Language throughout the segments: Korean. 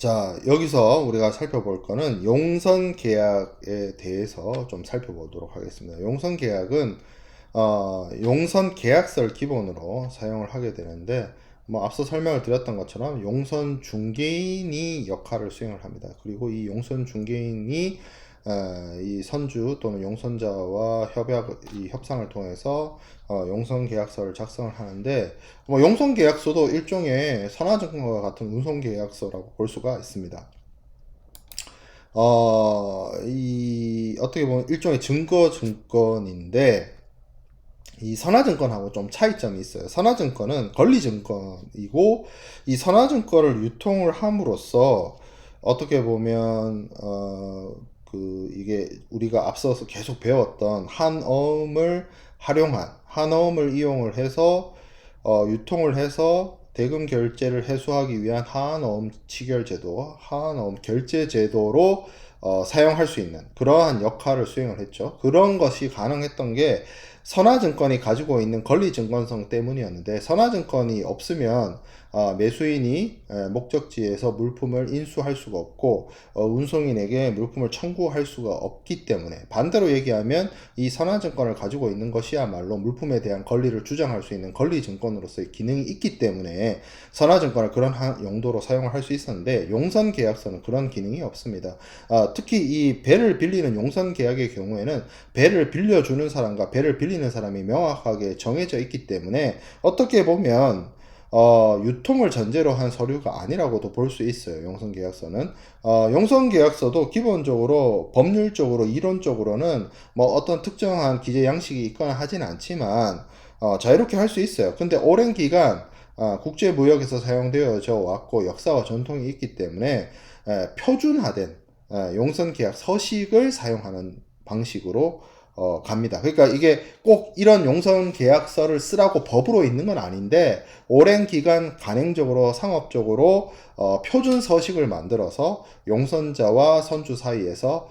자, 여기서 우리가 살펴볼 거는 용선 계약에 대해서 좀 살펴보도록 하겠습니다. 용선 계약은 용선 계약서를 기본으로 사용을 하게 되는데, 뭐 앞서 설명을 드렸던 것처럼 용선 중개인이 역할을 수행을 합니다. 그리고 이 용선 중개인이 이 선주 또는 용선자와 이 협상을 통해서 용선 계약서를 작성을 하는데, 뭐 용선 계약서도 일종의 선화증권과 같은 운송 계약서라고 볼 수가 있습니다. 어떻게 보면 일종의 증권인데, 이 선화증권하고 좀 차이점이 있어요. 선화증권은 권리증권이고, 이 선화증권을 유통을 함으로써 어떻게 보면 이게 우리가 앞서서 계속 배웠던 한어음을 이용을 해서 유통을 해서 대금 결제를 해소하기 위한 한어음 치결제도, 한어음 결제제도로 사용할 수 있는 그러한 역할을 수행을 했죠. 그런 것이 가능했던 게 선화증권이 가지고 있는 권리증권성 때문이었는데, 선화증권이 없으면 매수인이 목적지에서 물품을 인수할 수가 없고 운송인에게 물품을 청구할 수가 없기 때문에, 반대로 얘기하면 이 선화증권을 가지고 있는 것이야말로 물품에 대한 권리를 주장할 수 있는 권리증권으로서의 기능이 있기 때문에 선화증권을 그런 용도로 사용을 할 수 있었는데, 용선계약서는 그런 기능이 없습니다. 특히 이 배를 빌리는 용선계약의 경우에는 배를 빌려주는 사람과 배를 빌리는 사람이 명확하게 정해져 있기 때문에 어떻게 보면 유통을 전제로 한 서류가 아니라고도 볼 수 있어요. 용선계약서는. 용선계약서도 기본적으로 법률적으로 이론적으로는 뭐 어떤 특정한 기재 양식이 있거나 하진 않지만 자유롭게 할 수 있어요. 근데 오랜 기간 국제무역에서 사용되어져 왔고 역사와 전통이 있기 때문에 표준화된 용선계약 서식을 사용하는 방식으로 갑니다. 그러니까 이게 꼭 이런 용선 계약서를 쓰라고 법으로 있는 건 아닌데, 오랜 기간 간행적으로 상업적으로 표준 서식을 만들어서 용선자와 선주 사이에서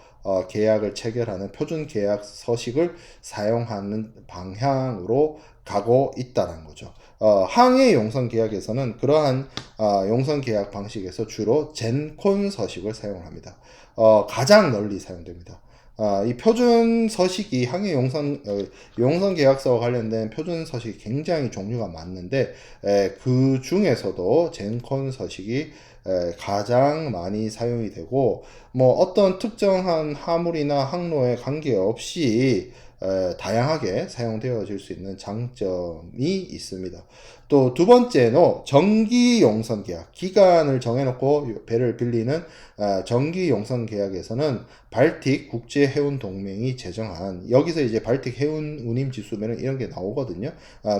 계약을 체결하는 표준 계약 서식을 사용하는 방향으로 가고 있다는 거죠. 항해 용선 계약에서는 그러한 용선 계약 방식에서 주로 젠콘 서식을 사용합니다. 가장 널리 사용됩니다. 이 표준 서식이 항해 용선 계약서와 관련된 표준 서식이 굉장히 종류가 많은데, 그 중에서도 젠콘 서식이 가장 많이 사용이 되고, 뭐 어떤 특정한 화물이나 항로에 관계없이 다양하게 사용되어질 수 있는 장점이 있습니다. 또 두 번째는 정기 용선 계약, 기간을 정해놓고 배를 빌리는 정기 용선 계약에서는 발틱 국제 해운 동맹이 제정한, 여기서 이제 발틱 해운 운임 지수면 이런 게 나오거든요.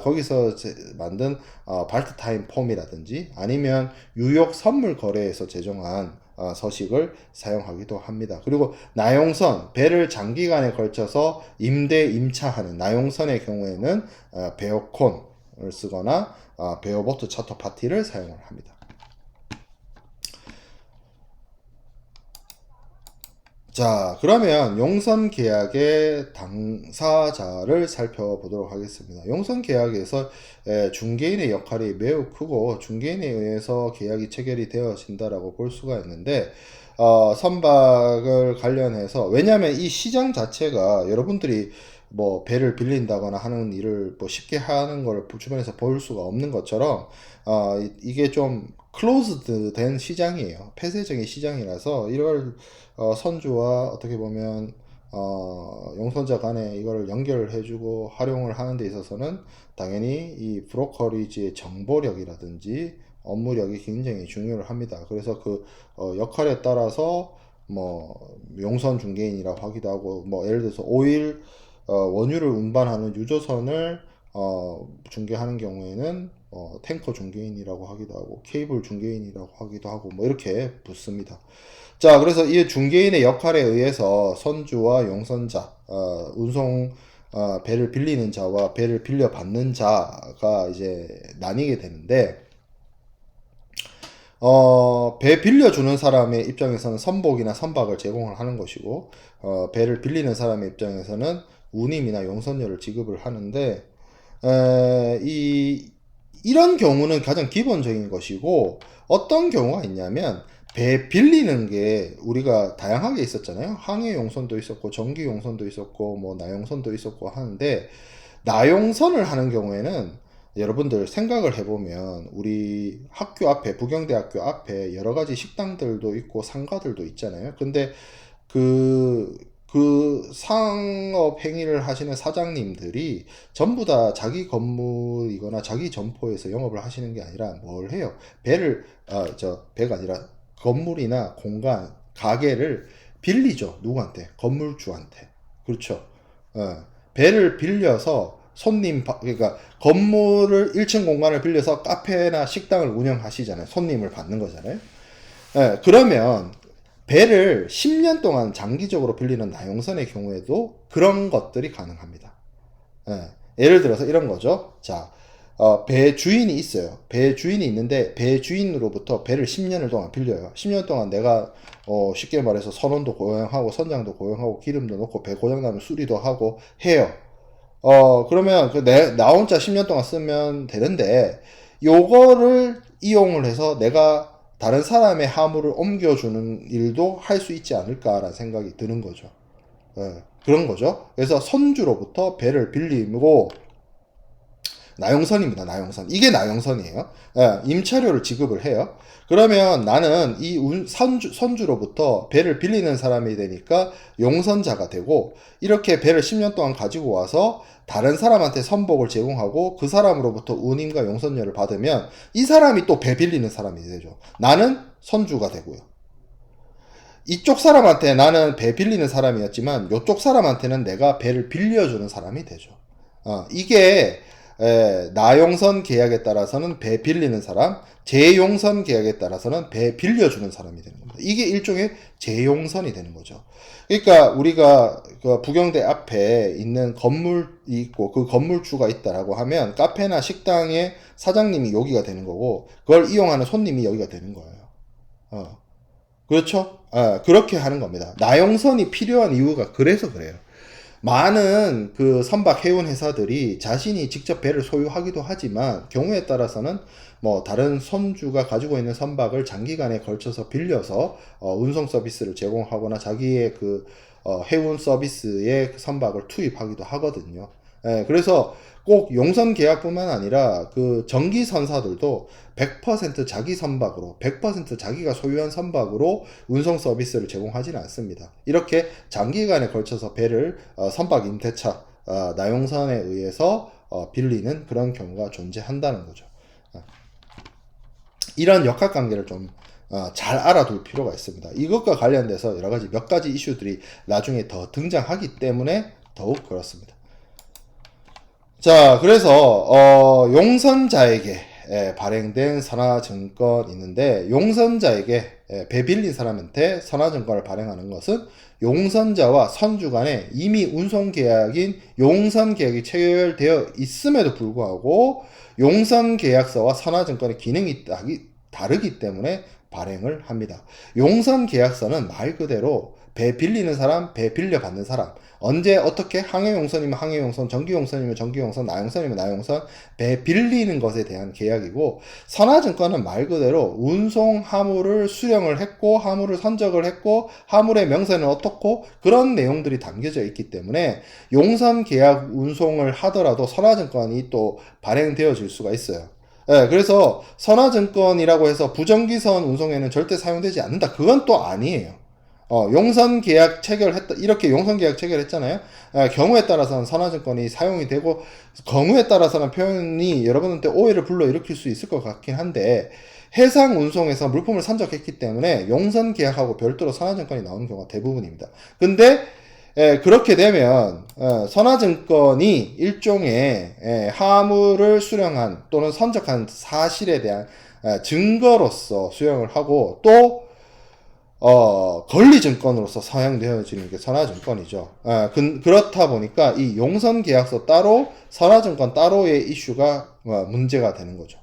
거기서 만든 발트타임 폼이라든지 아니면 뉴욕 선물 거래에서 제정한 서식을 사용하기도 합니다. 그리고 나용선, 배를 장기간에 걸쳐서 임차하는 나용선의 경우에는 베어콘을 쓰거나 베어보트 차터 파티를 사용을 합니다. 자, 그러면 용선 계약의 당사자를 살펴보도록 하겠습니다. 용선 계약에서 중개인의 역할이 매우 크고 중개인에 의해서 계약이 체결이 되어진다라고 볼 수가 있는데, 선박을 관련해서, 왜냐하면 이 시장 자체가 여러분들이 뭐 배를 빌린다거나 하는 일을 뭐 쉽게 하는 걸 주변에서 볼 수가 없는 것처럼 이게 좀 클로즈드 된 시장이에요. 폐쇄적인 시장이라서 이걸 선주와 어떻게 보면 용선자 간에 이걸 연결을 해주고 활용을 하는 데 있어서는 당연히 이 브로커리지의 정보력이라든지 업무력이 굉장히 중요를 합니다. 그래서 그 역할에 따라서 뭐 용선 중개인이라고 하기도 하고, 뭐 예를 들어서 오일 원유를 운반하는 유조선을 중개하는 경우에는 탱커 중개인이라고 하기도 하고 케이블 중개인이라고 하기도 하고 뭐 이렇게 붙습니다. 자, 그래서 이 중개인의 역할에 의해서 선주와 용선자, 배를 빌리는 자와 배를 빌려받는 자가 이제 나뉘게 되는데, 배 빌려주는 사람의 입장에서는 선복이나 선박을 제공을 하는 것이고, 배를 빌리는 사람의 입장에서는 운임이나 용선료를 지급을 하는데, 이런 경우는 가장 기본적인 것이고, 어떤 경우가 있냐면 배 빌리는 게 우리가 다양하게 있었잖아요. 항해 용선도 있었고 전기 용선도 있었고 뭐 나용선도 있었고 하는데, 나용선을 하는 경우에는 여러분들 생각을 해보면 우리 학교 앞에, 부경대학교 앞에 여러 가지 식당들도 있고 상가들도 있잖아요. 근데 그 상업 행위를 하시는 사장님들이 전부 다 자기 건물이거나 자기 점포에서 영업을 하시는 게 아니라 뭘 해요? 배가 아니라 건물이나 공간, 가게를 빌리죠. 누구한테? 건물주한테. 그렇죠. 배를 빌려서 그러니까 건물을 1층 공간을 빌려서 카페나 식당을 운영하시잖아요. 손님을 받는 거잖아요. 그러면 배를 10년 동안 장기적으로 빌리는 나용선의 경우에도 그런 것들이 가능합니다. 예를 들어서 이런 거죠. 자, 배 주인이 있어요. 배 주인이 있는데 배 주인으로부터 배를 10년을 동안 빌려요. 10년 동안 내가 쉽게 말해서 선원도 고용하고 선장도 고용하고 기름도 넣고 배 고장나면 수리도 하고 해요. 그러면 나 혼자 10년 동안 쓰면 되는데, 요거를 이용을 해서 내가 다른 사람의 화물을 옮겨주는 일도 할 수 있지 않을까라는 생각이 드는 거죠. 그런 거죠. 그래서 선주로부터 배를 빌리고, 나용선입니다. 나용선. 이게 나용선이에요. 임차료를 지급을 해요. 그러면 나는 이 선주로부터 배를 빌리는 사람이 되니까 용선자가 되고, 이렇게 배를 10년 동안 가지고 와서 다른 사람한테 선복을 제공하고 그 사람으로부터 운임과 용선료를 받으면 이 사람이 또 배 빌리는 사람이 되죠. 나는 선주가 되고요. 이쪽 사람한테 나는 배 빌리는 사람이었지만 이쪽 사람한테는 내가 배를 빌려주는 사람이 되죠. 이게 나용선 계약에 따라서는 배 빌리는 사람, 재용선 계약에 따라서는 배 빌려주는 사람이 되는 겁니다. 이게 일종의 재용선이 되는 거죠. 그러니까 우리가 그 부경대 앞에 있는 건물이 있고 그 건물주가 있다라고 하면 카페나 식당의 사장님이 여기가 되는 거고, 그걸 이용하는 손님이 여기가 되는 거예요. 그렇죠? 그렇게 하는 겁니다. 나용선이 필요한 이유가 그래서 그래요. 많은 그 선박 해운 회사들이 자신이 직접 배를 소유하기도 하지만 경우에 따라서는 뭐 다른 선주가 가지고 있는 선박을 장기간에 걸쳐서 빌려서 운송 서비스를 제공하거나 자기의 그 해운 서비스에 선박을 투입하기도 하거든요. 그래서 꼭 용선 계약뿐만 아니라 그 전기 선사들도 100% 자기 선박으로, 100% 자기가 소유한 선박으로 운송 서비스를 제공하지는 않습니다. 이렇게 장기간에 걸쳐서 배를 선박 임대차, 나용선에 의해서 빌리는 그런 경우가 존재한다는 거죠. 이런 역학관계를 좀 잘 알아둘 필요가 있습니다. 이것과 관련돼서 여러 가지 몇 가지 이슈들이 나중에 더 등장하기 때문에 더욱 그렇습니다. 자, 그래서 용선자에게 발행된 선화증권 있는데, 용선자에게 배 빌린 사람한테 선화증권을 발행하는 것은 용선자와 선주 간에 이미 운송계약인 용선계약이 체결되어 있음에도 불구하고 용선계약서와 선화증권의 기능이 다르기 때문에 발행을 합니다. 용선계약서는 말 그대로 배 빌리는 사람, 배 빌려받는 사람, 언제 어떻게 항해용선이면 항해용선, 전기용선이면 전기용선, 나용선이면 나용선, 배 빌리는 것에 대한 계약이고, 선화증권은 말 그대로 운송 화물을 수령을 했고 화물을 선적을 했고 화물의 명세는 어떻고 그런 내용들이 담겨져 있기 때문에 용선 계약 운송을 하더라도 선화증권이 또 발행되어질 수가 있어요. 그래서 선화증권이라고 해서 부정기선 운송에는 절대 사용되지 않는다, 그건 또 아니에요. 용선 계약 체결했다, 이렇게 용선 계약 체결했잖아요. 경우에 따라서는 선화증권이 사용이 되고, 경우에 따라서는 표현이 여러분한테 오해를 불러일으킬 수 있을 것 같긴 한데, 해상 운송에서 물품을 선적했기 때문에 용선 계약하고 별도로 선화증권이 나오는 경우가 대부분입니다. 근데 그렇게 되면 선화증권이 일종의 화물을 수령한 또는 선적한 사실에 대한 증거로서 수령을 하고, 또 권리증권으로서 사용되어지는 게 선화증권이죠. 그렇다 보니까 이 용선계약서 따로, 선화증권 따로의 이슈가 문제가 되는 거죠.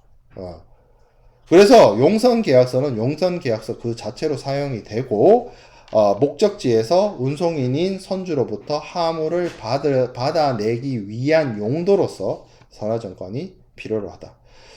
그래서 용선계약서는 용선계약서 그 자체로 사용이 되고, 목적지에서 운송인인 선주로부터 화물을 받아내기 위한 용도로서 선화증권이 필요로 하다.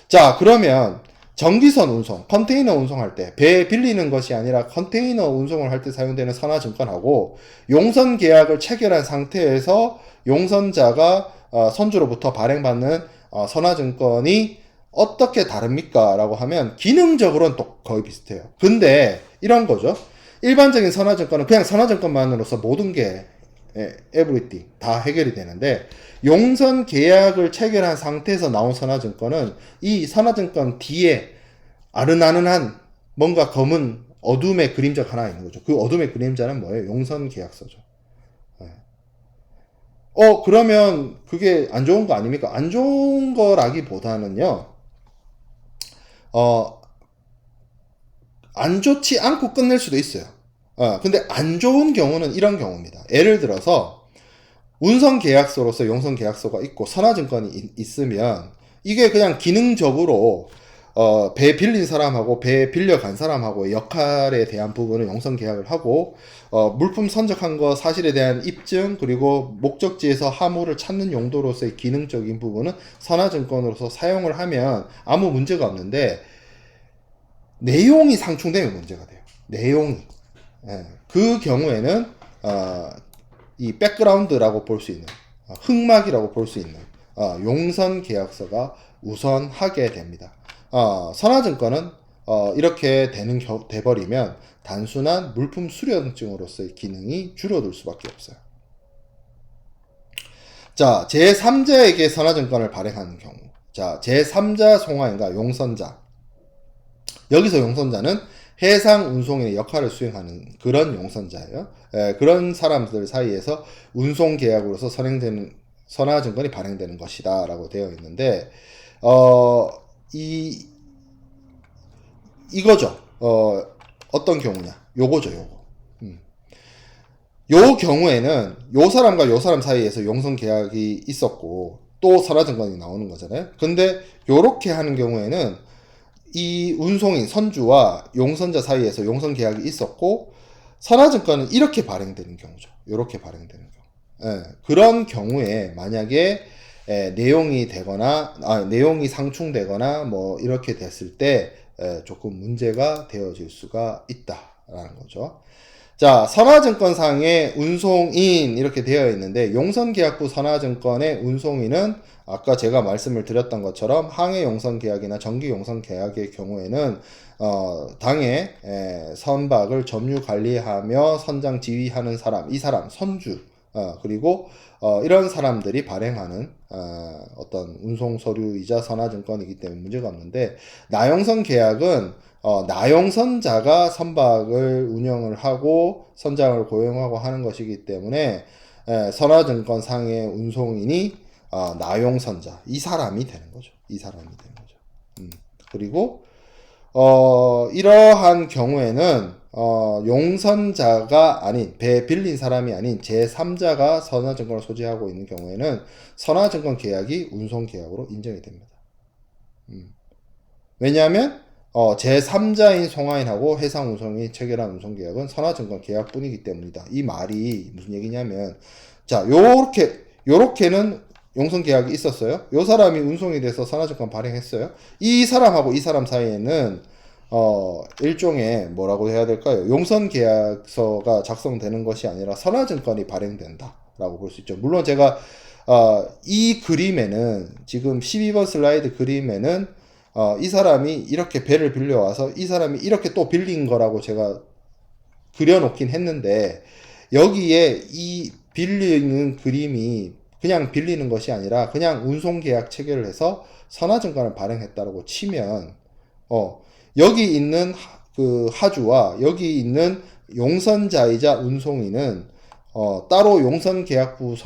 자, 그러면 전기선 운송, 컨테이너 운송할 때, 배 빌리는 것이 아니라 컨테이너 운송을 할 때 사용되는 선화증권하고 용선 계약을 체결한 상태에서 용선자가 선주로부터 발행받는 선화증권이 어떻게 다릅니까? 라고 하면 기능적으로는 또 거의 비슷해요. 근데 이런 거죠. 일반적인 선화증권은 그냥 선화증권만으로서 모든 게 everything 다 해결이 되는데 용선 계약을 체결한 상태에서 나온 선화증권은 이 선화증권 뒤에 아른아른한 뭔가 검은 어둠의 그림자가 하나 있는 거죠. 그 어둠의 그림자는 뭐예요? 용선 계약서죠. 그러면 그게 안 좋은 거 아닙니까? 안 좋은 거라기보다는요, 안 좋지 않고 끝낼 수도 있어요. 근데 안 좋은 경우는 이런 경우입니다. 예를 들어서, 운선 계약서로서 용선 계약서가 있고 선화증권이 있으면 이게 그냥 기능적으로 배 빌린 사람하고 배 빌려간 사람하고의 역할에 대한 부분은 용선 계약을 하고 물품 선적한 거 사실에 대한 입증 그리고 목적지에서 화물을 찾는 용도로서의 기능적인 부분은 선화증권으로서 사용을 하면 아무 문제가 없는데 내용이 상충되면 문제가 돼요. 내용이. 그 경우에는 이 백그라운드라고 볼 수 있는 흑막이라고 볼 수 있는 용선 계약서가 우선하게 됩니다. 선화증권은 이렇게 돼버리면 단순한 물품 수령증으로서의 기능이 줄어들 수밖에 없어요. 자, 제3자에게 선화증권을 발행하는 경우, 자, 제3자 송화인과 용선자. 여기서 용선자는 해상 운송인의 역할을 수행하는 그런 용선자예요. 그런 사람들 사이에서 운송 계약으로서 선행되는 선화증권이 발행되는 것이다 라고 되어 있는데 이거죠. 어떤 경우냐, 요거죠. 요 경우에는 요 사람과 요 사람 사이에서 용선 계약이 있었고 또 선화증권이 나오는 거잖아요. 근데 요렇게 하는 경우에는 이 운송인 선주와 용선자 사이에서 용선 계약이 있었고 선화증권은 이렇게 발행되는 경우죠. 이렇게 발행되는 경우. 그런 경우에 만약에 내용이 되거나 내용이 상충되거나 뭐 이렇게 됐을 때 조금 문제가 되어질 수가 있다라는 거죠. 자, 선화증권상의 운송인 이렇게 되어 있는데 용선계약부 선화증권의 운송인은 아까 제가 말씀을 드렸던 것처럼 항해용선계약이나 정기용선계약의 경우에는 당해 선박을 점유관리하며 선장 지휘하는 사람, 이 사람 선주 그리고 이런 사람들이 발행하는 어떤 운송서류이자 선화증권이기 때문에 문제가 없는데 나용선 계약은 나용선자가 선박을 운영을 하고 선장을 고용하고 하는 것이기 때문에 선화증권 상의 운송인이 나용선자 이 사람이 되는 거죠. 이 사람이 되는 거죠. 그리고 이러한 경우에는 용선자가 아닌 배 빌린 사람이 아닌 제3자가 선화증권을 소지하고 있는 경우에는 선화증권 계약이 운송계약으로 인정이 됩니다. 왜냐하면 제3자인 송화인하고 해상운송이 체결한 운송계약은 선화증권 계약뿐이기 때문이다. 이 말이 무슨 얘기냐면 자 요렇게는 용선계약이 있었어요. 요 사람이 운송이 돼서 선화증권 발행했어요. 이 사람하고 이 사람 사이에는 일종의 뭐라고 해야 될까요? 용선계약서가 작성되는 것이 아니라 선화증권이 발행된다 라고 볼 수 있죠. 물론 제가 이 그림에는 지금 12번 슬라이드 그림에는 이 사람이 이렇게 배를 빌려와서 이 사람이 이렇게 또 빌린 거라고 제가 그려놓긴 했는데 여기에 이 빌리는 그림이 그냥 빌리는 것이 아니라 그냥 운송계약 체결을 해서 선화증권을 발행했다라고 치면 여기 있는 그 하주와 여기 있는 용선자이자 운송인은 따로 용선계약부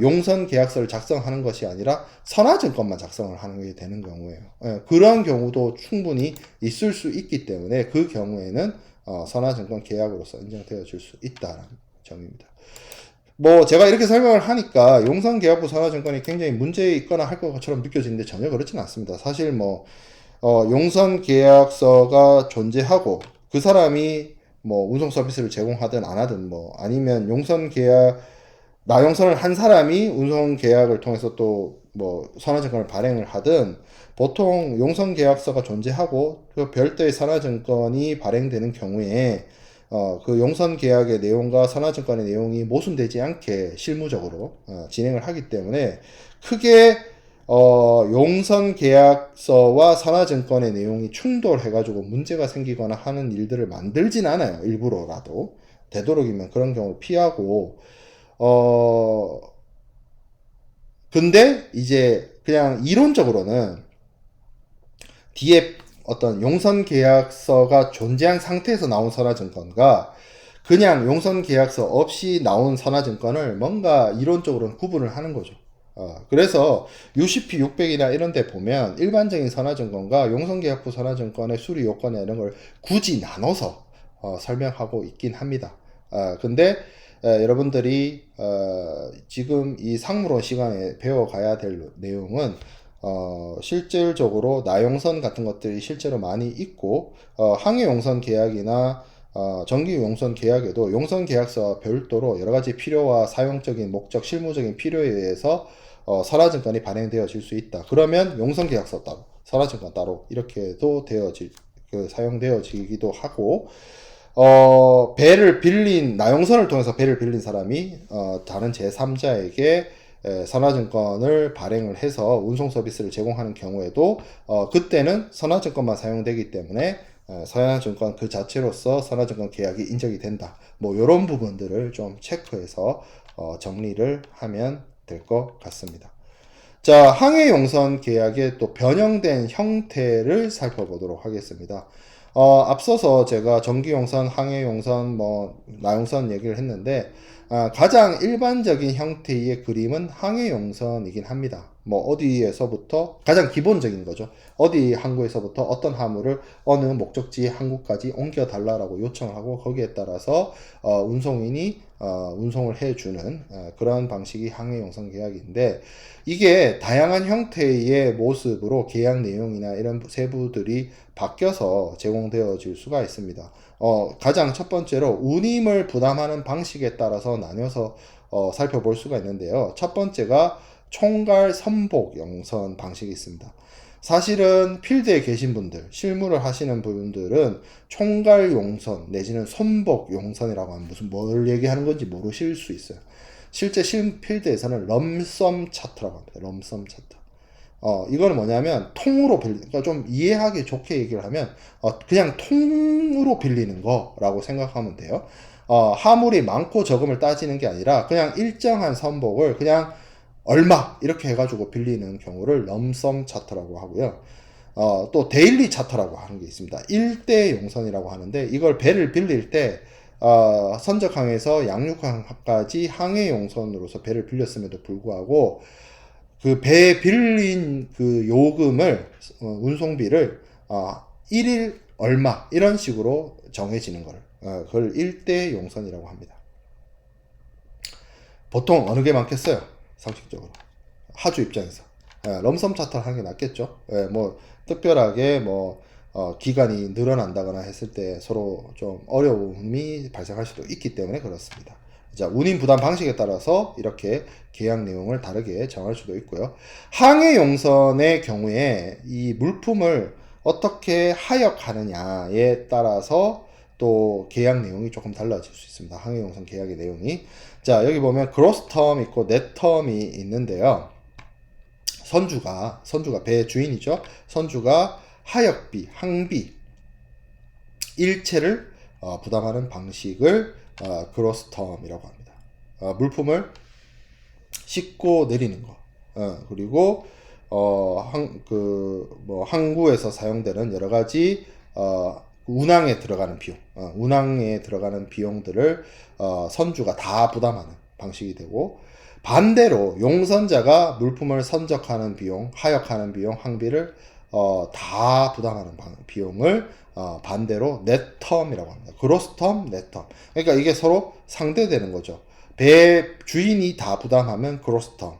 용선계약서를 작성하는 것이 아니라 선화증권만 작성을 하는 게 되는 경우예요. 그런 경우도 충분히 있을 수 있기 때문에 그 경우에는 선화증권 계약으로서 인정되어질 수 있다는 점입니다. 뭐 제가 이렇게 설명을 하니까 용선계약부 선화증권이 굉장히 문제 있거나 할 것처럼 느껴지는데 전혀 그렇지는 않습니다. 사실 뭐 용선계약서가 존재하고 그 사람이 뭐 운송 서비스를 제공하든 안 하든 뭐 아니면 용선 계약을 나용선을 한 사람이 운송 계약을 통해서 또 뭐 선화증권을 발행을 하든 보통 용선 계약서가 존재하고 그 별도의 선화증권이 발행되는 경우에 그 용선 계약의 내용과 선화증권의 내용이 모순되지 않게 실무적으로 진행을 하기 때문에 크게 용선 계약서와 선화증권의 내용이 충돌해가지고 문제가 생기거나 하는 일들을 만들진 않아요. 일부러라도. 되도록이면 그런 경우를 피하고 근데 이제 그냥 이론적으로는 뒤에 어떤 용선 계약서가 존재한 상태에서 나온 선화증권과 그냥 용선 계약서 없이 나온 선화증권을 뭔가 이론적으로는 구분을 하는 거죠. 그래서 UCP 600이나 이런 데 보면 일반적인 선화증권과 용선계약부 선화증권의 수리 요건이나 이런 걸 굳이 나눠서 설명하고 있긴 합니다. 근데 여러분들이 지금 이 상무론 시간에 배워가야 될 내용은 실질적으로 나용선 같은 것들이 실제로 많이 있고 항해용선 계약이나 정기용선 계약에도 용선 계약서와 별도로 여러 가지 필요와 사용적인 목적, 실무적인 필요에 의해서 선화증권이 발행되어질 수 있다. 그러면 용선 계약서 따로, 선화증권 따로 이렇게도 사용되어지기도 하고 배를 빌린 나용선을 통해서 배를 빌린 사람이 다른 제3자에게 선화증권을 발행을 해서 운송 서비스를 제공하는 경우에도 그때는 선화증권만 사용되기 때문에 선화증권 그 자체로서 선화증권 계약이 인정이 된다. 뭐 이런 부분들을 좀 체크해서 정리를 하면 될 것 같습니다. 자, 항해용선 계약의 또 변형된 형태를 살펴보도록 하겠습니다. 앞서서 제가 전기용선, 항해용선, 나용선 얘기를 했는데, 가장 일반적인 형태의 그림은 항해용선이긴 합니다. 어디에서부터, 가장 기본적인 거죠. 어디 항구에서부터 어떤 화물을 어느 목적지 항구까지 옮겨달라고 요청을 하고, 거기에 따라서, 운송인이, 운송을 해주는, 그런 방식이 항해용선 계약인데, 이게 다양한 형태의 모습으로 계약 내용이나 이런 세부들이 바뀌어서 제공되어질 수가 있습니다. 가장 첫 번째로 운임을 부담하는 방식에 따라서 나뉘어서 살펴볼 수가 있는데요. 첫 번째가 총괄 선복 용선 방식이 있습니다. 사실은 필드에 계신 분들, 실무를 하시는 분들은 총괄 용선 내지는 선복 용선이라고 하면 무슨 뭘 얘기하는 건지 모르실 수 있어요. 실제 필드에서는 럼썸 차트라고 합니다. 럼썸 차트. 이거는 뭐냐면 통으로 그러니까 좀 이해하기 좋게 얘기를 하면 그냥 통으로 빌리는 거라고 생각하면 돼요. 화물이 많고 적음을 따지는 게 아니라 그냥 일정한 선복을 그냥 얼마 이렇게 해가지고 빌리는 경우를 럼썸 차트라고 하고요. 또 데일리 차트라고 하는 게 있습니다. 1대 용선이라고 하는데 이걸 배를 빌릴 때 선적항에서 양육항까지 항해 용선으로서 배를 빌렸음에도 불구하고 그 배 빌린 그 요금을 운송비를 1일 얼마 이런 식으로 정해지는 걸 그걸 1대 용선이라고 합니다. 보통 어느 게 많겠어요? 상식적으로 하주 입장에서 럼섬 차트를 하는 게 낫겠죠. 특별하게 기간이 늘어난다거나 했을 때 서로 좀 어려움이 발생할 수도 있기 때문에 그렇습니다. 자, 운임 부담 방식에 따라서 이렇게 계약 내용을 다르게 정할 수도 있고요. 항해 용선의 경우에 이 물품을 어떻게 하역하느냐에 따라서 또 계약 내용이 조금 달라질 수 있습니다. 항해 용선 계약의 내용이. 자, 여기 보면 그로스 텀 있고 넷 텀이 있는데요. 선주가 배 주인이죠. 선주가 하역비, 항비 일체를 부담하는 방식을 그로스 텀이라고 합니다. 물품을 싣고 내리는 거. 그리고 항구에서 사용되는 여러 가지 운항에 들어가는 비용, 운항에 들어가는 비용들을 선주가 다 부담하는 방식이 되고, 반대로 용선자가 물품을 선적하는 비용, 하역하는 비용, 항비를 다 부담하는 비용을 반대로 넷텀이라고 합니다. 그로스 텀, 넷텀. 그러니까 이게 서로 상대되는 거죠. 배 주인이 다 부담하면 그로스 텀,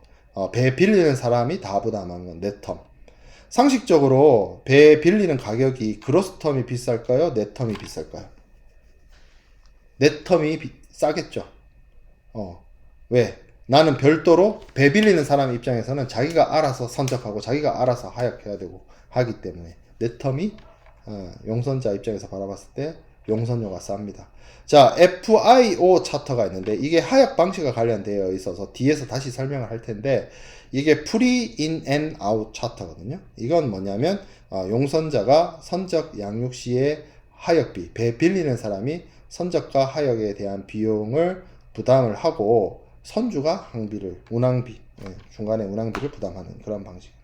배 빌리는 사람이 다 부담하면 넷텀. 상식적으로 배 빌리는 가격이 그로스 텀이 비쌀까요? 넷텀이 비쌀까요? 넷텀이 싸겠죠. 왜? 나는 별도로 배 빌리는 사람 입장에서는 자기가 알아서 선적하고 자기가 알아서 하역해야 되고 하기 때문에 내 텀이 용선자 입장에서 바라봤을 때 용선료가 쌉니다. 자, FIO 차터가 있는데 이게 하역 방식과 관련되어 있어서 뒤에서 다시 설명을 할 텐데 이게 Free In and Out 차터거든요. 이건 뭐냐면 용선자가 선적 양육 시에 하역비, 배 빌리는 사람이 선적과 하역에 대한 비용을 부담을 하고 선주가 항비를, 운항비, 중간에 운항비를 부담하는 그런 방식입니다.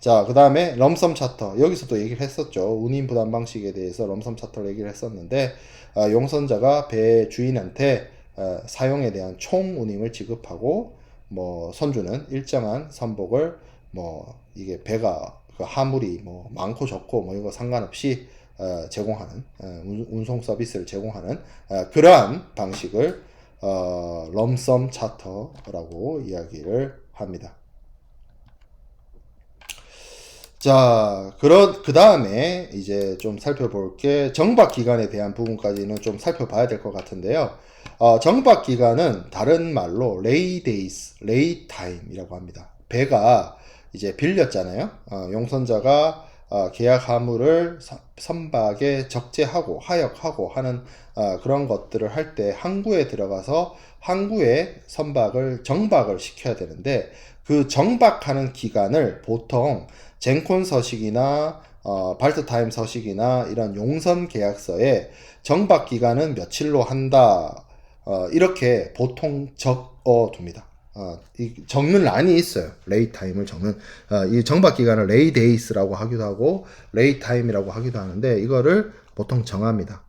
자, 그 다음에 럼섬 차터. 여기서도 얘기를 했었죠. 운임 부담 방식에 대해서 럼섬 차터를 얘기를 했었는데 용선자가 배 주인한테 사용에 대한 총 운임을 지급하고 뭐 선주는 일정한 선복을 뭐 이게 배가 그 화물이 뭐 많고 적고 뭐 이거 상관없이 제공하는 운송 서비스를 제공하는 그러한 방식을 럼섬 차터라고 이야기를 합니다. 자, 그 다음에 이제 좀 살펴볼 게 정박 기간에 대한 부분까지는 좀 살펴봐야 될 것 같은데요. 정박 기간은 다른 말로 레이 데이스, 레이 타임이라고 합니다. 배가 이제 빌렸잖아요. 용선자가 계약 화물을 선박에 적재하고 하역하고 하는 그런 것들을 할 때 항구에 들어가서 항구에 선박을 정박을 시켜야 되는데 그 정박하는 기간을 보통 젠콘 서식이나 발트타임 서식이나 이런 용선 계약서에 정박 기간은 며칠로 한다 이렇게 보통 적어 둡니다. 적는 란이 있어요. 레이 타임을 적는 이 정박 기간을 레이 데이스라고 하기도 하고 레이 타임이라고 하기도 하는데 이거를 보통 정합니다.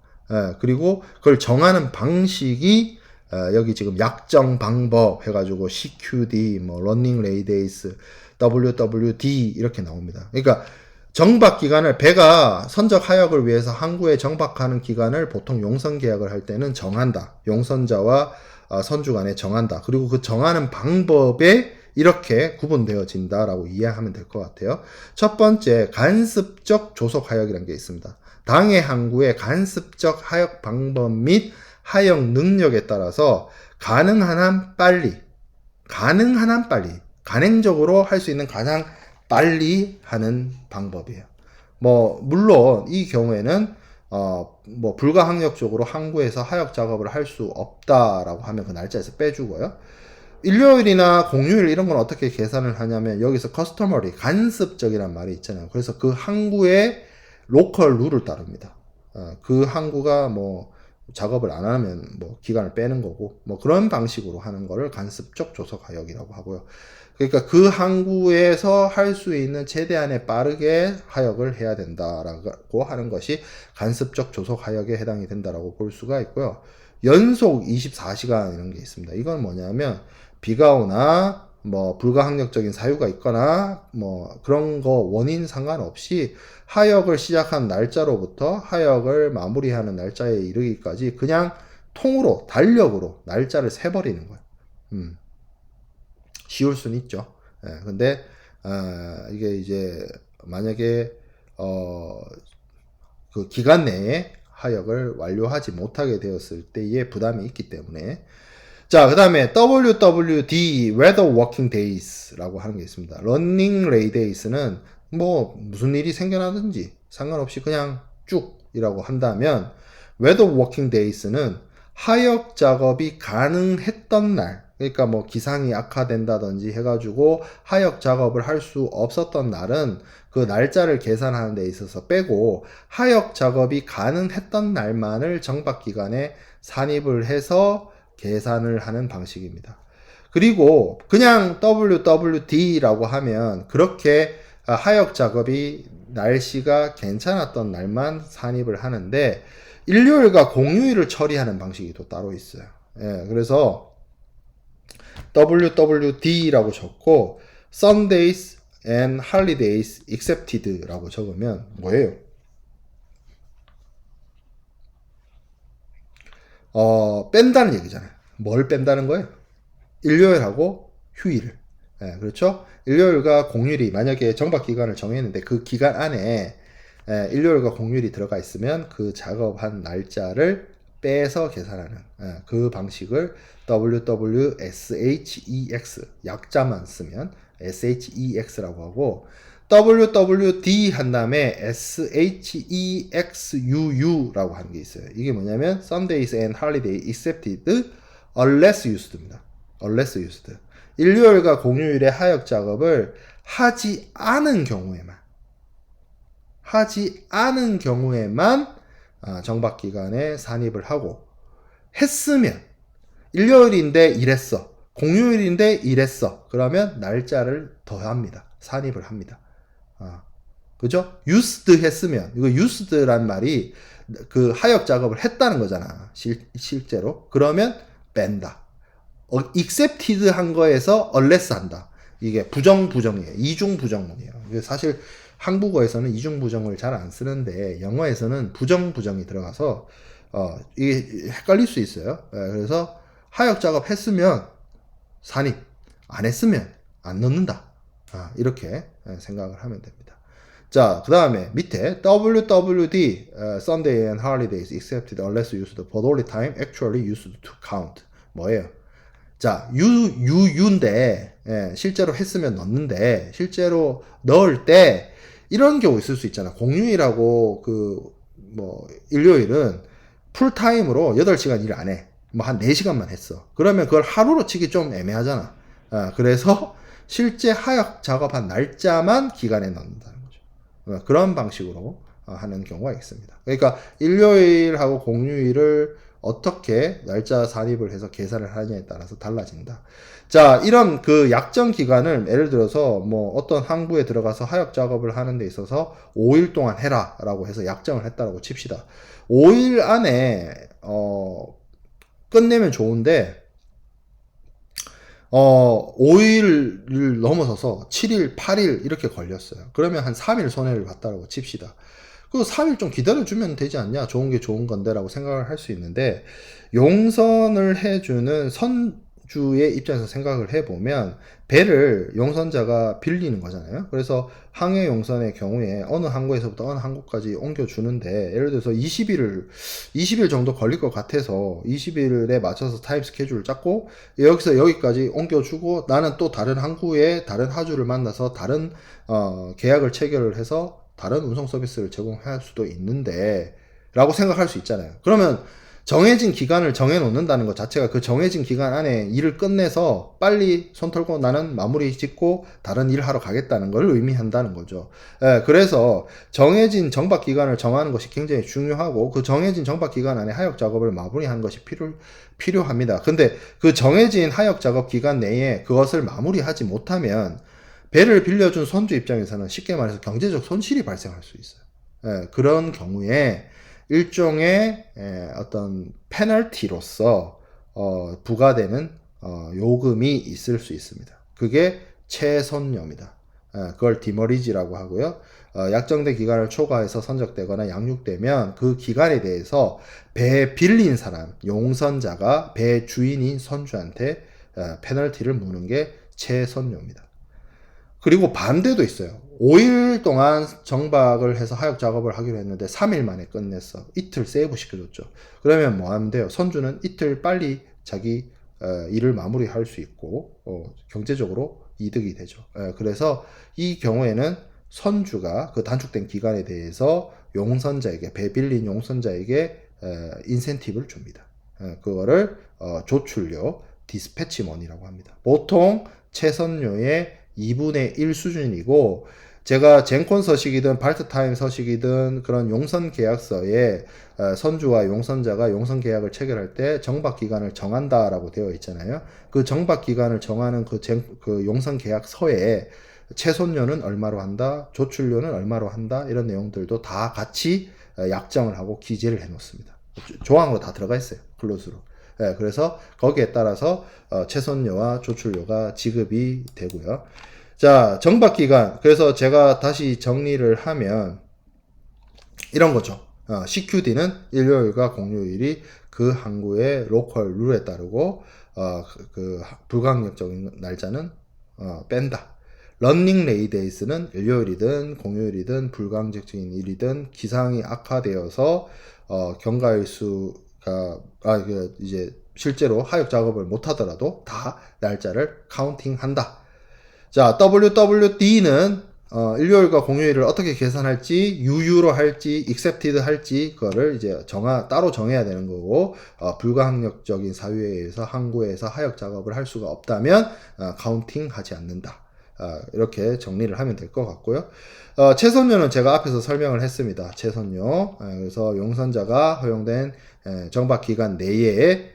그리고 그걸 정하는 방식이 여기 지금 약정 방법 해가지고 CQD, 뭐 러닝 레이 데이스, WWD 이렇게 나옵니다. 그러니까 정박 기간을 배가 선적 하역을 위해서 항구에 정박하는 기간을 보통 용선 계약을 할 때는 정한다. 용선자와 선주 간에 정한다. 그리고 그 정하는 방법에 이렇게 구분되어진다라고 이해하면 될 것 같아요. 첫 번째, 간습적 조속 하역이라는 게 있습니다. 당해 항구의 간습적 하역 방법 및 하역 능력에 따라서 가능한 한 빨리, 간행적으로 할 수 있는 가장 빨리 하는 방법이에요. 뭐 물론 이 경우에는 뭐 불가항력적으로 항구에서 하역 작업을 할 수 없다라고 하면 그 날짜에서 빼주고요. 일요일이나 공휴일 이런 건 어떻게 계산을 하냐면 여기서 커스터머리, 간습적이란 말이 있잖아요. 그래서 그 항구의 로컬 룰을 따릅니다. 그 항구가 뭐 작업을 안 하면 뭐 기간을 빼는 거고 뭐 그런 방식으로 하는 거를 간습적 조속 하역이라고 하고요. 그러니까 그 항구에서 할 수 있는 최대한의 빠르게 하역을 해야 된다라고 하는 것이 간습적 조속 하역에 해당이 된다라고 볼 수가 있고요. 연속 24시간 이런 게 있습니다. 이건 뭐냐면 비가 오나 뭐 불가항력적인 사유가 있거나 뭐 그런 거 원인 상관없이 하역을 시작한 날짜로부터 하역을 마무리하는 날짜에 이르기까지 그냥 통으로 달력으로 날짜를 세버리는 거예요. 쉬울 수는 있죠. 근데 이게 이제 만약에 그 기간 내에 하역을 완료하지 못하게 되었을 때의 부담이 있기 때문에 자, 그 다음에 WWD, Weather Working Days라고 하는 게 있습니다. Running Ray Days는 뭐 무슨 일이 생겨나든지 상관없이 그냥 쭉이라고 한다면 Weather Working Days는 하역 작업이 가능했던 날, 그러니까 뭐 기상이 악화된다든지 해가지고 하역 작업을 할 수 없었던 날은 그 날짜를 계산하는 데 있어서 빼고 하역 작업이 가능했던 날만을 정박 기간에 산입을 해서 계산을 하는 방식입니다. 그리고 그냥 WWD라고 하면 그렇게 하역 작업이 날씨가 괜찮았던 날만 산입을 하는데 일요일과 공휴일을 처리하는 방식이 또 따로 있어요. 그래서 WWD라고 적고 Sundays and Holidays Excepted라고 적으면 뭐예요? 뺀다는 얘기잖아요. 뭘 뺀다는 거예요? 일요일하고 휴일을. 그렇죠? 일요일과 공휴일이 만약에 정박 기간을 정했는데 그 기간 안에 일요일과 공휴일이 들어가 있으면 그 작업한 날짜를 빼서 계산하는 그 방식을 WWSHEX 약자만 쓰면 SHEX라고 하고 WWD 한 다음에 SHEXUU라고 하는 게 있어요. 이게 뭐냐면 Sundays and Holiday Excepted Unless Used입니다. Unless Used. 일요일과 공휴일의 하역 작업을 하지 않은 경우에만 정박기간에 산입을 하고 했으면 일요일인데 일했어. 공휴일인데 일했어. 그러면 날짜를 더합니다. 산입을 합니다. 그죠? used 했으면 이거 used란 말이 그 하역 작업을 했다는 거잖아. 실제로. 그러면 뺀다. accepted 한 거에서 unless 한다. 이게 부정이에요. 이중부정문이에요. 사실 한국어에서는 이중부정을 잘 안 쓰는데 영어에서는 부정이 들어가서 이게 헷갈릴 수 있어요. 그래서 하역 작업 했으면 산입, 안 했으면 안 넣는다. 이렇게 생각을 하면 됩니다. 자, 그 다음에 밑에 WWD Sunday and Holidays excepted unless used for only time actually used to count. 뭐예요? 자, 유인데 실제로 했으면 넣는데 실제로 넣을 때 이런 경우 있을 수 있잖아. 공휴일하고 일요일은 풀타임으로 8시간 일 안 해. 뭐 한 4시간만 했어. 그러면 그걸 하루로 치기 좀 애매하잖아. 그래서 실제 하역 작업한 날짜만 기간에 넣는다는 거죠. 그런 방식으로 하는 경우가 있습니다. 그러니까 일요일하고 공휴일을 어떻게 날짜 산입을 해서 계산을 하느냐에 따라서 달라진다. 자, 이런 그 약정 기간을 예를 들어서 뭐 어떤 항구에 들어가서 하역 작업을 하는 데 있어서 5일 동안 해라 라고 해서 약정을 했다라고 칩시다. 5일 안에 끝내면 좋은데 5일을 넘어서서 7일, 8일 이렇게 걸렸어요. 그러면 한 3일 손해를 봤다라고 칩시다. 그 3일 좀 기다려주면 되지 않냐? 좋은 게 좋은 건데 라고 생각을 할 수 있는데 용선을 해주는 선주의 입장에서 생각을 해보면 배를 용선자가 빌리는 거잖아요. 그래서 항해 용선의 경우에 어느 항구에서부터 어느 항구까지 옮겨주는데 예를 들어서 20일 정도 걸릴 것 같아서 20일에 맞춰서 타임 스케줄을 짰고 여기서 여기까지 옮겨주고 나는 또 다른 항구에 다른 하주를 만나서 다른 계약을 체결을 해서 다른 운송 서비스를 제공할 수도 있는데 라고 생각할 수 있잖아요. 그러면 정해진 기간을 정해놓는다는 것 자체가 그 정해진 기간 안에 일을 끝내서 빨리 손 털고 나는 마무리 짓고 다른 일 하러 가겠다는 걸 의미한다는 거죠. 그래서 정해진 정박 기간을 정하는 것이 굉장히 중요하고 그 정해진 정박 기간 안에 하역 작업을 마무리하는 것이 필요합니다. 근데 그 정해진 하역 작업 기간 내에 그것을 마무리하지 못하면 배를 빌려준 선주 입장에서는 쉽게 말해서 경제적 손실이 발생할 수 있어요. 그런 경우에 일종의 어떤 페널티로서 부과되는 요금이 있을 수 있습니다. 그게 채선료입니다. 그걸 디머리지라고 하고요. 약정된 기간을 초과해서 선적되거나 양육되면 그 기간에 대해서 배 빌린 사람, 용선자가 배 주인인 선주한테 페널티를 무는 게 채선료입니다. 그리고 반대도 있어요. 5일 동안 정박을 해서 하역 작업을 하기로 했는데 3일 만에 끝냈어. 이틀 세이브 시켜줬죠. 그러면 뭐 하면 돼요? 선주는 이틀 빨리 자기 일을 마무리할 수 있고 경제적으로 이득이 되죠. 그래서 이 경우에는 선주가 그 단축된 기간에 대해서 용선자에게 배 빌린 용선자에게 인센티브를 줍니다. 그거를 조출료, 디스패치머니라고 합니다. 보통 채선료의 2분의 1 수준이고 제가 젠콘 서식이든 발트타임 서식이든 그런 용선 계약서에 선주와 용선자가 용선 계약을 체결할 때 정박 기간을 정한다라고 되어 있잖아요. 그 정박 기간을 정하는 그 용선 계약서에 채손료는 얼마로 한다, 조출료는 얼마로 한다 이런 내용들도 다 같이 약정을 하고 기재를 해 놓습니다. 조항으로 다 들어가 있어요. 클로즈로. 그래서 거기에 따라서 채손료와 조출료가 지급이 되고요. 자, 정박기간. 그래서 제가 다시 정리를 하면 이런 거죠. CQD는 일요일과 공휴일이 그 항구의 로컬 룰에 따르고 그 불강력적인 날짜는 뺀다. 런닝 레이데이스는 일요일이든 공휴일이든 불강력적인 일이든 기상이 악화되어서 경과일수 이제 실제로 하역 작업을 못 하더라도 다 날짜를 카운팅한다. 자, WWD는 일요일과 공휴일을 어떻게 계산할지, 유유로 할지, accepted 할지, 그거를 이제 따로 정해야 되는 거고, 불가항력적인 사유에 의해서 항구에서 하역 작업을 할 수가 없다면, 카운팅 하지 않는다. 이렇게 정리를 하면 될 것 같고요. 채선료는 제가 앞에서 설명을 했습니다. 채선료. 그래서 용선자가 허용된 정박 기간 내에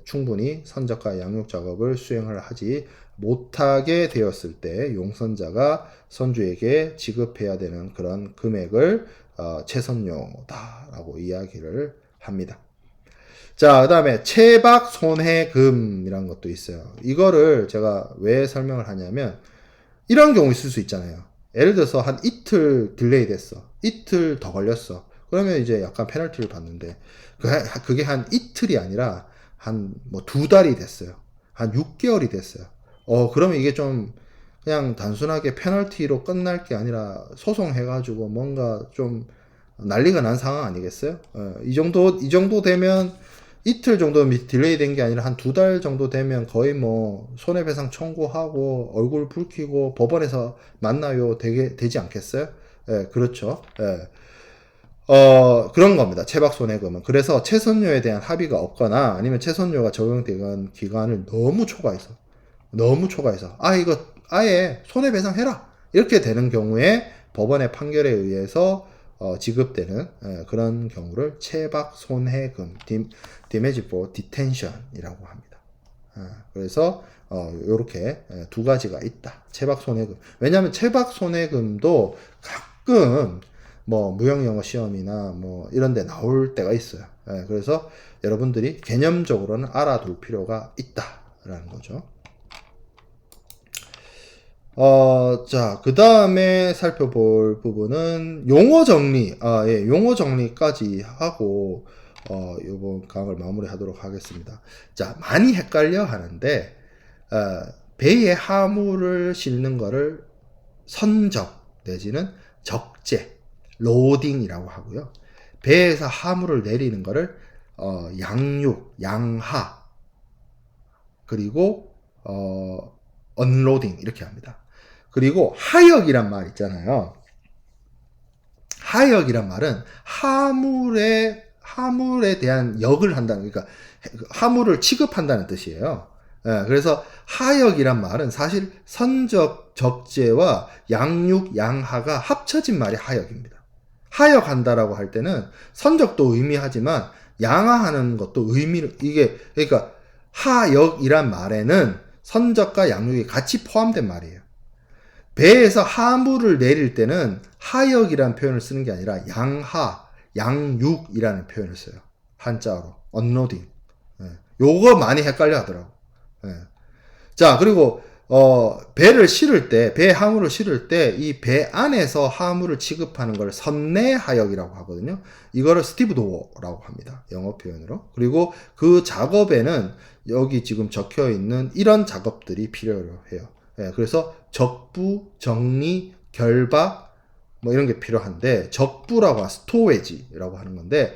충분히 선적과 양육 작업을 수행을 하지 못하게 되었을 때 용선자가 선주에게 지급해야 되는 그런 금액을 채선료다라고 이야기를 합니다. 자, 그 다음에 체박 손해금이라는 것도 있어요. 이거를 제가 왜 설명을 하냐면 이런 경우 있을 수 있잖아요. 예를 들어서 한 이틀 딜레이 됐어. 이틀 더 걸렸어. 그러면 이제 약간 페널티를 받는데 그게 한 이틀이 아니라 한 뭐 2달이 됐어요. 한 6개월이 됐어요. 그러면 이게 좀 그냥 단순하게 페널티로 끝날 게 아니라 소송해가지고 뭔가 좀 난리가 난 상황 아니겠어요? 이 정도 되면 이틀 정도 딜레이 된 게 아니라 한 2달 정도 되면 거의 뭐 손해배상 청구하고 얼굴 붉히고 법원에서 만나요 되지 않겠어요? 그렇죠. 그런 겁니다. 체박 손해금은. 그래서 채선료에 대한 합의가 없거나 아니면 채선료가 적용되는 기간을 너무 초과해서 이거 아예 손해배상해라 이렇게 되는 경우에 법원의 판결에 의해서 지급되는 그런 경우를 체박 손해금 damage for detention이라고 합니다. 그래서 요렇게 두 가지가 있다. 체박 손해금. 왜냐하면 체박 손해금도 가끔 뭐 무형영어 시험이나 뭐 이런 데 나올 때가 있어요. 그래서 여러분들이 개념적으로는 알아둘 필요가 있다라는 거죠. 자, 그 다음에 살펴볼 부분은 용어 정리. 용어 정리까지 하고, 요번 강을 마무리 하도록 하겠습니다. 자, 많이 헷갈려 하는데, 배에 화물을 실는 거를 선적, 내지는 적재, 로딩이라고 하고요. 배에서 화물을 내리는 거를, 양육, 양하, 그리고, 언로딩, 이렇게 합니다. 그리고 하역이란 말 있잖아요. 하역이란 말은 화물에 대한 역을 한다는, 그러니까 화물을 취급한다는 뜻이에요. 그래서 하역이란 말은 사실 선적, 적재와 양육, 양하가 합쳐진 말이 하역입니다. 하역한다라고 할 때는 선적도 의미하지만 양하하는 것도 그러니까 하역이란 말에는 선적과 양육이 같이 포함된 말이에요. 배에서 화물을 내릴 때는 하역이라는 표현을 쓰는 게 아니라 양하, 양육이라는 표현을 써요. 한자어로. 언로딩. 요거 많이 헷갈려 하더라고. 자, 그리고 배를 실을 때, 배 화물을 실을 때 이 배 안에서 화물을 취급하는 걸 선내하역이라고 하거든요. 이거를 스티브도어라고 합니다. 영어 표현으로. 그리고 그 작업에는 여기 지금 적혀 있는 이런 작업들이 필요로 해요. 그래서 적부, 정리, 결박 뭐 이런 게 필요한데, 적부라고 스토웨지라고 하는 건데,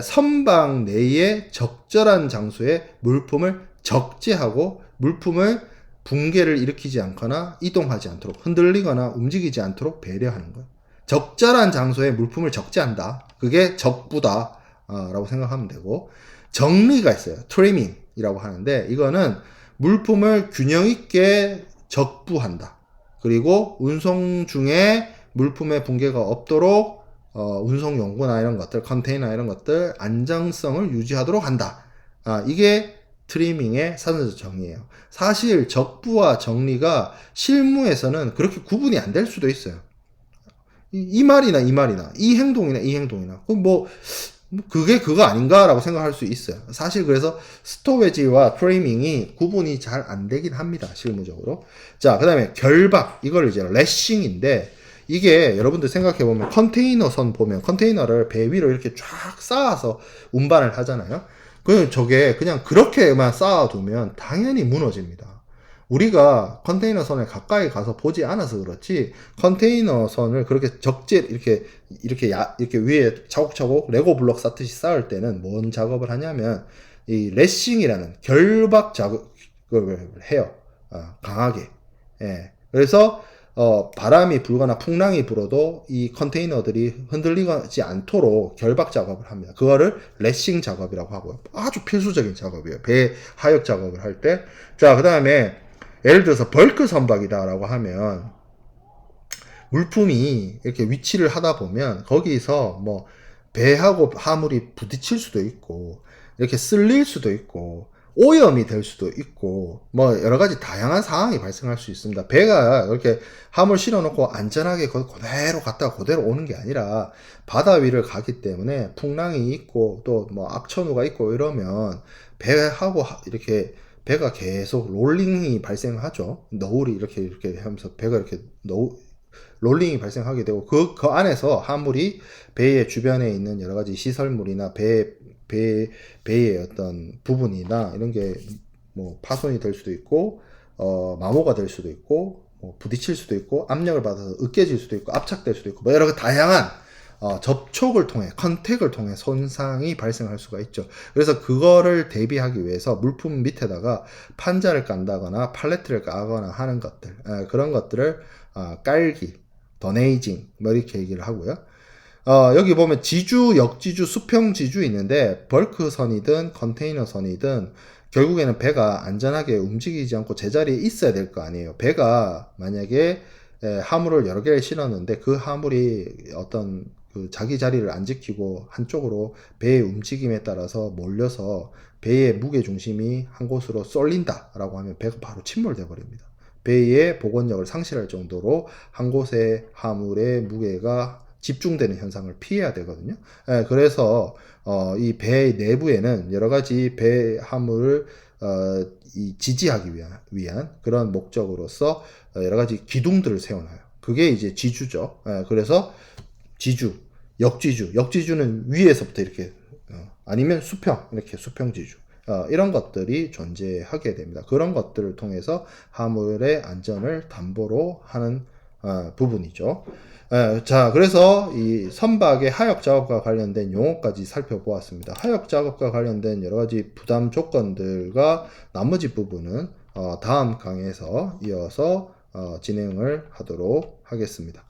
선박 내에 적절한 장소에 물품을 적재하고 물품을 붕괴를 일으키지 않거나 이동하지 않도록, 흔들리거나 움직이지 않도록 배려하는 거예요. 적절한 장소에 물품을 적재한다. 그게 적부다 라고 생각하면 되고, 정리가 있어요. 트리밍이라고 하는데, 이거는 물품을 균형 있게 적부한다. 그리고 운송 중에 물품의 붕괴가 없도록 운송 용구나 이런 것들, 컨테이너 이런 것들 안정성을 유지하도록 한다. 이게 트리밍의 사전적 정의예요. 사실 적부와 정리가 실무에서는 그렇게 구분이 안 될 수도 있어요. 이 말이나 이 말이나, 이 행동이나 이 행동이나, 그게 그거 아닌가라고 생각할 수 있어요. 사실 그래서 스토웨지와 프레이밍이 구분이 잘 안 되긴 합니다. 실무적으로. 자, 그 다음에 결박. 이걸 이제 레싱인데, 이게 여러분들 생각해보면 컨테이너 선 보면 컨테이너를 배 위로 이렇게 쫙 쌓아서 운반을 하잖아요. 저게 그냥 그렇게만 쌓아두면 당연히 무너집니다. 우리가 컨테이너 선에 가까이 가서 보지 않아서 그렇지, 컨테이너 선을 그렇게 이렇게 위에 차곡차곡 레고 블록 쌓듯이 쌓을 때는 뭔 작업을 하냐면, 이 레싱이라는 결박 작업을 해요. 강하게. 예. 그래서, 바람이 불거나 풍랑이 불어도 이 컨테이너들이 흔들리지 않도록 결박 작업을 합니다. 그거를 레싱 작업이라고 하고요. 아주 필수적인 작업이에요. 배 하역 작업을 할 때. 자, 그 다음에, 예를 들어서 벌크 선박이다라고 하면 물품이 이렇게 위치를 하다 보면 거기서 뭐 배하고 화물이 부딪힐 수도 있고 이렇게 쓸릴 수도 있고 오염이 될 수도 있고 뭐 여러 가지 다양한 상황이 발생할 수 있습니다. 배가 이렇게 화물 실어놓고 안전하게 그대로 갔다가 그대로 오는 게 아니라 바다 위를 가기 때문에 풍랑이 있고 또 뭐 악천후가 있고 이러면 배하고 이렇게 배가 계속 롤링이 발생하죠. 너울이 이렇게 하면서 배가 이렇게 롤링이 발생하게 되고 그 안에서 화물이 배의 주변에 있는 여러 가지 시설물이나 배의 어떤 부분이나 이런 게 뭐 파손이 될 수도 있고 마모가 될 수도 있고 뭐 부딪힐 수도 있고 압력을 받아서 으깨질 수도 있고 압착될 수도 있고 뭐 여러 다양한 접촉을 통해 컨택을 통해 손상이 발생할 수가 있죠. 그래서 그거를 대비하기 위해서 물품 밑에다가 판자를 깐다거나 팔레트를 까거나 하는 것들, 그런 것들을 깔기, 더네이징 뭐 이렇게 얘기를 하고요. 여기 보면 지주, 역지주, 수평지주 있는데 벌크 선이든 컨테이너 선이든 결국에는 배가 안전하게 움직이지 않고 제자리에 있어야 될 거 아니에요. 배가 만약에 화물을 여러 개를 실었는데 그 화물이 어떤 그 자기 자리를 안 지키고 한쪽으로 배의 움직임에 따라서 몰려서 배의 무게 중심이 한 곳으로 쏠린다라고 하면 배가 바로 침몰돼 버립니다. 배의 복원력을 상실할 정도로 한 곳의 화물의 무게가 집중되는 현상을 피해야 되거든요. 그래서 이 배 내부에는 여러 가지 배 화물을 지지하기 위한 그런 목적으로서 여러 가지 기둥들을 세워놔요. 그게 이제 지주죠. 그래서 지주, 역지주는 위에서부터 이렇게 아니면 이렇게 수평지주. 이런 것들이 존재하게 됩니다. 그런 것들을 통해서 화물의 안전을 담보로 하는 부분이죠. 자, 그래서 이 선박의 하역 작업과 관련된 용어까지 살펴보았습니다. 하역 작업과 관련된 여러 가지 부담 조건들과 나머지 부분은 다음 강의에서 이어서 진행을 하도록 하겠습니다.